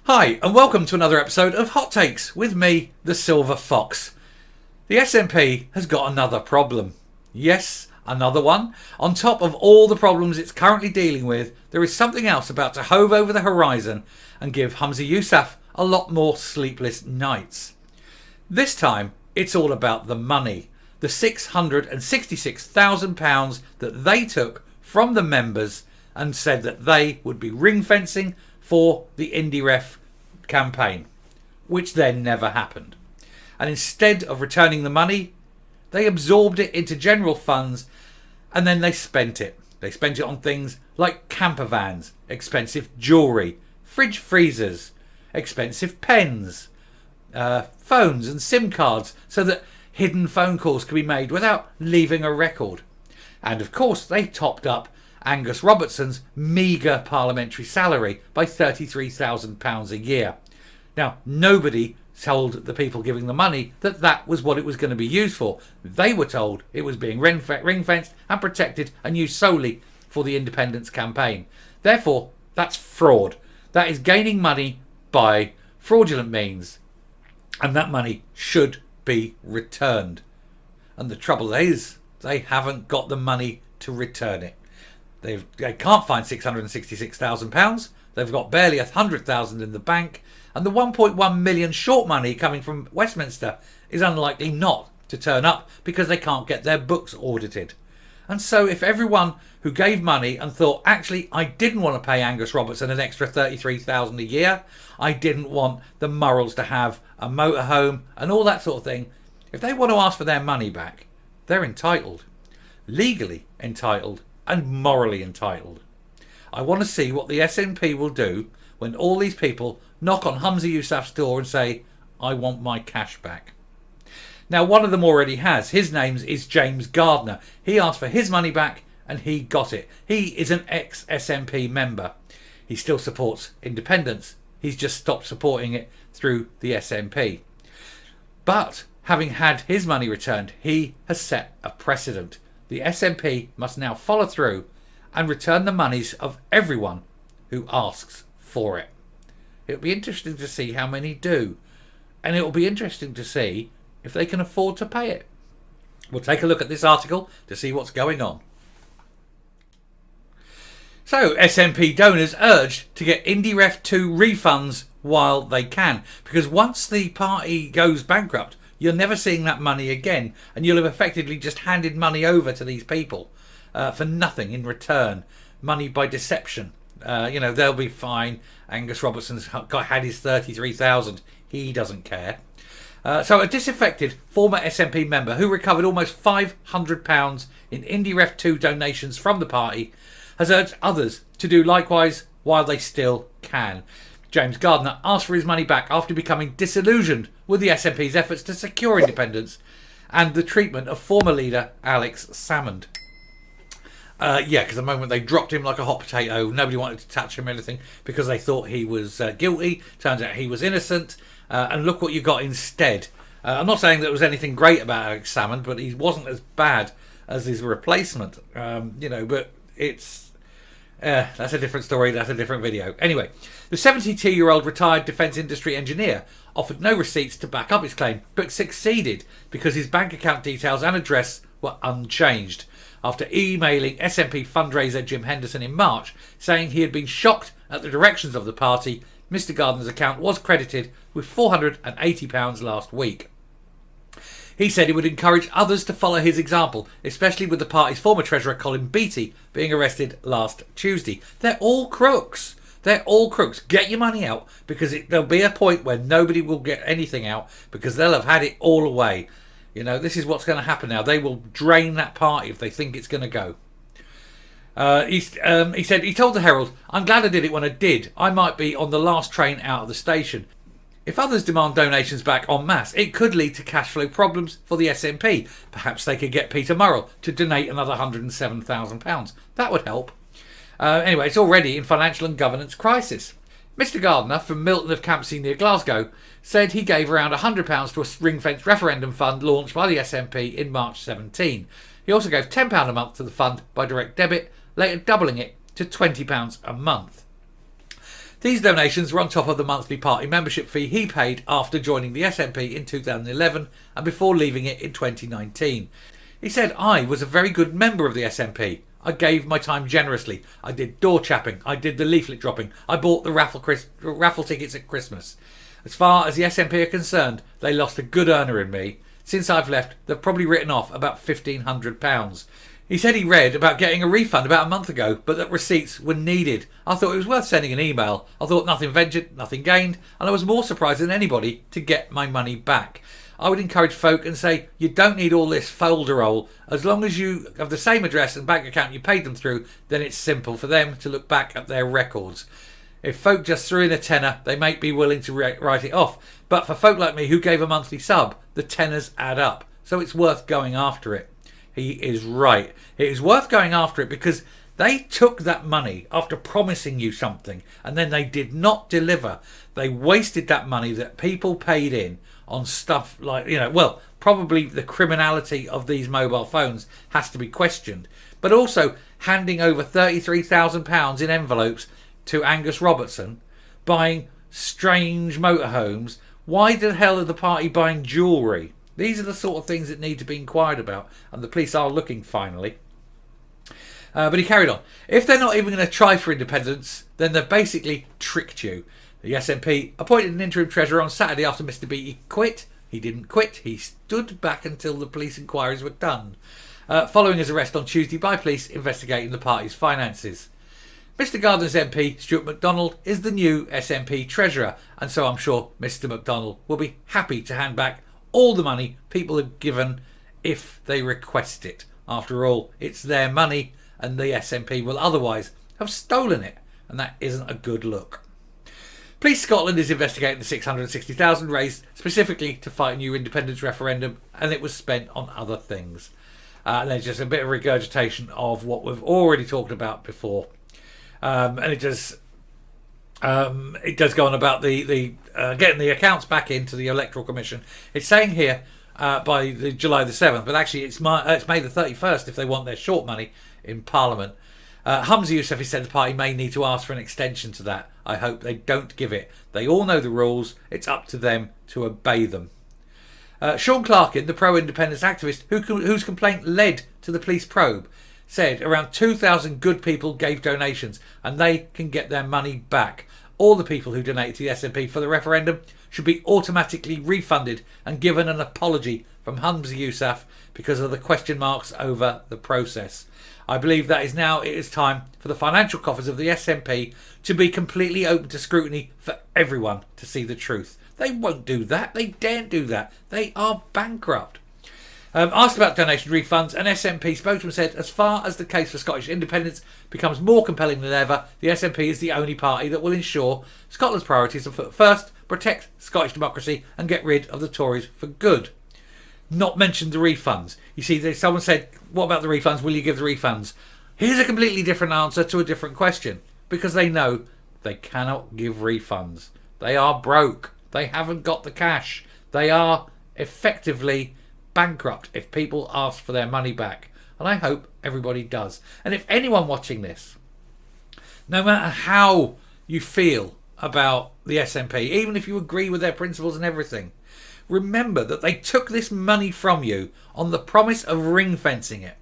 Hi, and welcome to another episode of Hot Takes with me, the Silver Fox. The S&P has got another problem. Yes, another one. On top of all the problems it's currently dealing with, there is something else about to hove over the horizon and give Humza Yousaf a lot more sleepless nights. This time, it's all about the money. The £666,000 that they took from the members and said that they would be ring fencing for the IndyRef campaign, which then never happened. And instead of returning the money, they absorbed it into general funds and then they spent it. They spent it on things like camper vans, expensive jewellery, fridge freezers, expensive pens, phones and SIM cards so that hidden phone calls could be made without leaving a record. And of course they topped up Angus Robertson's meagre parliamentary salary by £33,000 a year. Now, nobody told the people giving the money that that was what it was going to be used for. They were told it was being ring-fenced and protected and used solely for the independence campaign. Therefore, that's fraud. That is gaining money by fraudulent means, and that money should be returned. And the trouble is, they haven't got the money to return it. They can't find £666,000. They've got barely £100,000 in the bank, and the 1.1 million short money coming from Westminster is unlikely not to turn up because they can't get their books audited. And so if everyone who gave money and thought, actually, I didn't want to pay Angus Robertson an extra £33,000 a year, I didn't want the Murrells to have a motorhome and all that sort of thing, if they want to ask for their money back, they're entitled. Legally entitled and morally entitled. I want to see what the SNP will do when all these people knock on Humza Yousaf's door and say, I want my cash back. Now, one of them already has. His name is James Gardner. He asked for his money back and he got it. He is an ex-SNP member. He still supports independence. He's just stopped supporting it through the SNP. But having had his money returned, he has set a precedent. The SNP must now follow through and return the monies of everyone who asks for it. It'll be interesting to see how many do. And it'll be interesting to see if they can afford to pay it. We'll take a look at this article to see what's going on. So, SNP donors urged to get IndyRef 2 refunds while they can. Because once the party goes bankrupt, you're never seeing that money again. And you'll have effectively just handed money over to these people for nothing in return. Money by deception. They'll be fine. Angus Robertson's had his $33,000. He doesn't care. So a disaffected former SNP member who recovered almost £500 in IndyRef 2 donations from the party has urged others to do likewise while they still can. James Gardner asked for his money back after becoming disillusioned with the SNP's efforts to secure independence and the treatment of former leader Alex Salmond. Because the moment they dropped him like a hot potato, nobody wanted to touch him or anything because they thought he was guilty. Turns out he was innocent. And look what you got instead. I'm not saying that there was anything great about Alex Salmond, but he wasn't as bad as his replacement. But it's... that's a different story, that's a different video. Anyway, the 72-year-old retired defence industry engineer offered no receipts to back up his claim, but succeeded because his bank account details and address were unchanged. After emailing SNP fundraiser Jim Henderson in March, saying he had been shocked at the directions of the party, Mr Gardner's account was credited with £480 last week. He said he would encourage others to follow his example, especially with the party's former treasurer Colin Beattie being arrested last Tuesday. They're all crooks. They're all crooks. Get your money out, because there'll be a point where nobody will get anything out because they'll have had it all away. This is what's going to happen now. They will drain that party if they think it's going to go. He said, he told the Herald, I'm glad I did it when I did. I might be on the last train out of the station. If others demand donations back en masse, it could lead to cash flow problems for the SNP. Perhaps they could get Peter Murrell to donate another £107,000. That would help. Anyway, it's already in financial and governance crisis. Mr Gardner from Milton of Campsie near Glasgow said he gave around £100 to a ring-fenced referendum fund launched by the SNP in March 17. He also gave £10 a month to the fund by direct debit, later doubling it to £20 a month. These donations were on top of the monthly party membership fee he paid after joining the SNP in 2011 and before leaving it in 2019. He said, "I was a very good member of the SNP. I gave my time generously. I did door chapping. I did the leaflet dropping. I bought the raffle tickets at Christmas. As far as the SNP are concerned, they lost a good earner in me. Since I've left, they've probably written off about £1,500. He said he read about getting a refund about a month ago, but that receipts were needed. I thought it was worth sending an email. I thought nothing ventured, nothing gained, and I was more surprised than anybody to get my money back. I would encourage folk and say, you don't need all this folderol. As long as you have the same address and bank account you paid them through, then it's simple for them to look back at their records. If folk just threw in a tenner, they might be willing to write it off. But for folk like me who gave a monthly sub, the tenners add up. So it's worth going after it." He is right. It is worth going after it because they took that money after promising you something and then they did not deliver. They wasted that money that people paid in on stuff like, probably the criminality of these mobile phones has to be questioned. But also handing over £33,000 in envelopes to Angus Robertson, buying strange motorhomes. Why the hell are the party buying jewellery? These are the sort of things that need to be inquired about, and the police are looking finally. But he carried on. "If they're not even going to try for independence, then they've basically tricked you. The SNP appointed an interim treasurer on Saturday after Mr Beattie quit. He didn't quit. He stood back until the police inquiries were done, following his arrest on Tuesday by police investigating the party's finances. Mr Gardner's MP, Stuart MacDonald, is the new SNP treasurer, and so I'm sure Mr MacDonald will be happy to hand back all the money people have given if they request it. After all, it's their money and the SNP will otherwise have stolen it, and that isn't a good look. Police Scotland is investigating the $660,000 raised specifically to fight a new independence referendum, and it was spent on other things." And there's just a bit of regurgitation of what we've already talked about before. And it does go on about the getting the accounts back into the Electoral Commission. It's saying here by July the 7th, but actually it's May the 31st if they want their short money in Parliament. Humza Yousaf said the party may need to ask for an extension to that. I hope they don't give it. They all know the rules. It's up to them to obey them. Sean Clarkin, the pro-independence activist whose complaint led to the police probe, said around 2,000 good people gave donations and they can get their money back. All the people who donated to the SNP for the referendum should be automatically refunded and given an apology from Humza Yousaf because of the question marks over the process. I believe that it is time for the financial coffers of the SNP to be completely open to scrutiny for everyone to see the truth. They won't do that. They daren't do that. They are bankrupt. Asked about donation refunds, an SNP spokesman said, as far as the case for Scottish independence becomes more compelling than ever, the SNP is the only party that will ensure Scotland's priorities are first, protect Scottish democracy and get rid of the Tories for good. Not mentioned the refunds. You see, someone said, what about the refunds? Will you give the refunds? Here's a completely different answer to a different question. Because they know they cannot give refunds. They are broke. They haven't got the cash. They are effectively bankrupt if people ask for their money back. And I hope everybody does. And if anyone watching this, no matter how you feel about the SNP, even if you agree with their principles and everything, remember that they took this money from you on the promise of ring fencing it.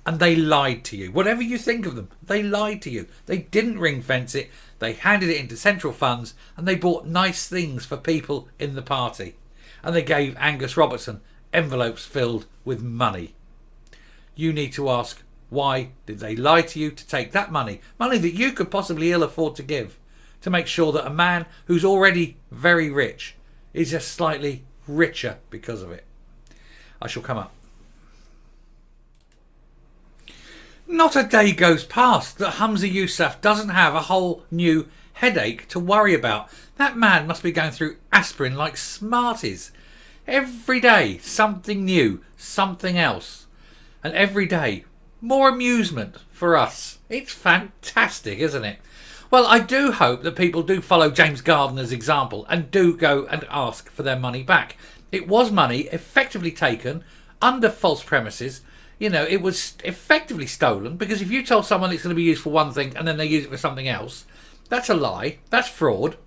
And they lied to you. Whatever you think of them, they lied to you. They didn't ring fence it. They handed it into central funds and they bought nice things for people in the party. And they gave Angus Robertson envelopes filled with money. You need to ask, why did they lie to you to take that money that you could possibly ill afford to give, to make sure that a man who's already very rich is just slightly richer because of it? I shall come up. Not a day goes past that Humza Yousaf doesn't have a whole new headache to worry about. That man must be going through aspirin like Smarties. Every day, something new, something else. And every day, more amusement for us. It's fantastic, isn't it? Well, I do hope that people do follow James Gardner's example and do go and ask for their money back. It was money effectively taken under false premises. You know, it was effectively stolen, because if you tell someone it's going to be used for one thing and then they use it for something else, That's a lie. That's fraud.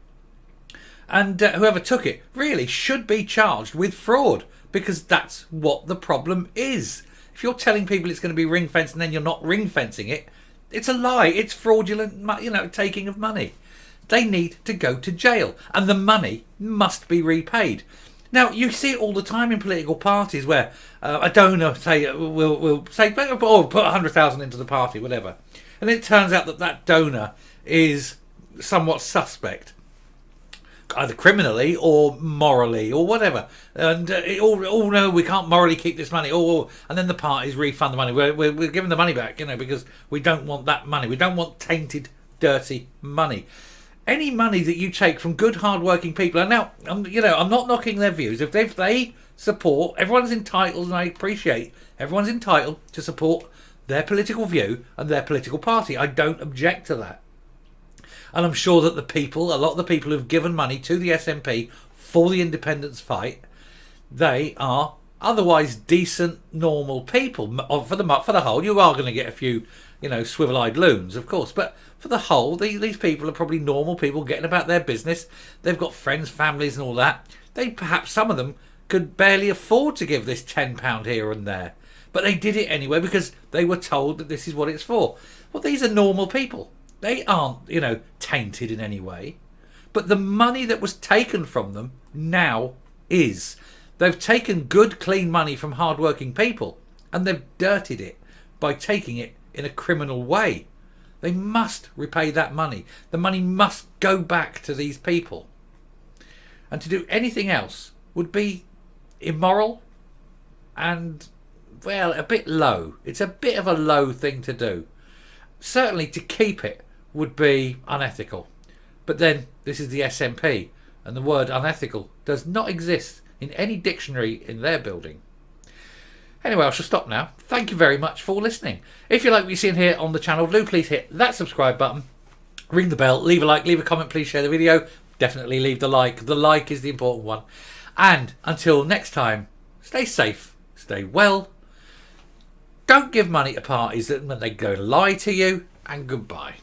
And whoever took it really should be charged with fraud, because that's what the problem is. If you're telling people it's going to be ring fenced and then you're not ring fencing it, it's a lie. It's fraudulent, taking of money. They need to go to jail, and the money must be repaid. Now, you see it all the time in political parties where a donor will say, "Oh, put 100,000 into the party, whatever," and it turns out that donor is somewhat suspect, either criminally or morally or whatever. And no, we can't morally keep this money. And then the parties refund the money. We're giving the money back, because we don't want that money. We don't want tainted, dirty money. Any money that you take from good, hard-working people, and now, I'm not knocking their views. If they support, everyone's entitled, and I appreciate everyone's entitled to support their political view and their political party. I don't object to that. And I'm sure that a lot of the people who've given money to the SNP for the independence fight, they are otherwise decent, normal people. For the whole, you are going to get a few, swivel-eyed loons, of course. But for the whole, these people are probably normal people getting about their business. They've got friends, families and all that. Perhaps some of them could barely afford to give this £10 here and there. But they did it anyway because they were told that this is what it's for. Well, these are normal people. They aren't, tainted in any way. But the money that was taken from them now is. They've taken good, clean money from hard-working people and they've dirtied it by taking it in a criminal way. They must repay that money. The money must go back to these people. And to do anything else would be immoral and, well, a bit low. It's a bit of a low thing to do. Certainly to keep it would be unethical. But then this is the SNP, and the word unethical does not exist in any dictionary in their building. Anyway, I shall stop now. Thank you very much for listening. If you like what you're seeing here on the channel, do please hit that subscribe button, ring the bell, leave a like, leave a comment, please share the video. Definitely leave the like. The like is the important one. And until next time, stay safe, stay well. Don't give money to parties when they go lie to you, and goodbye.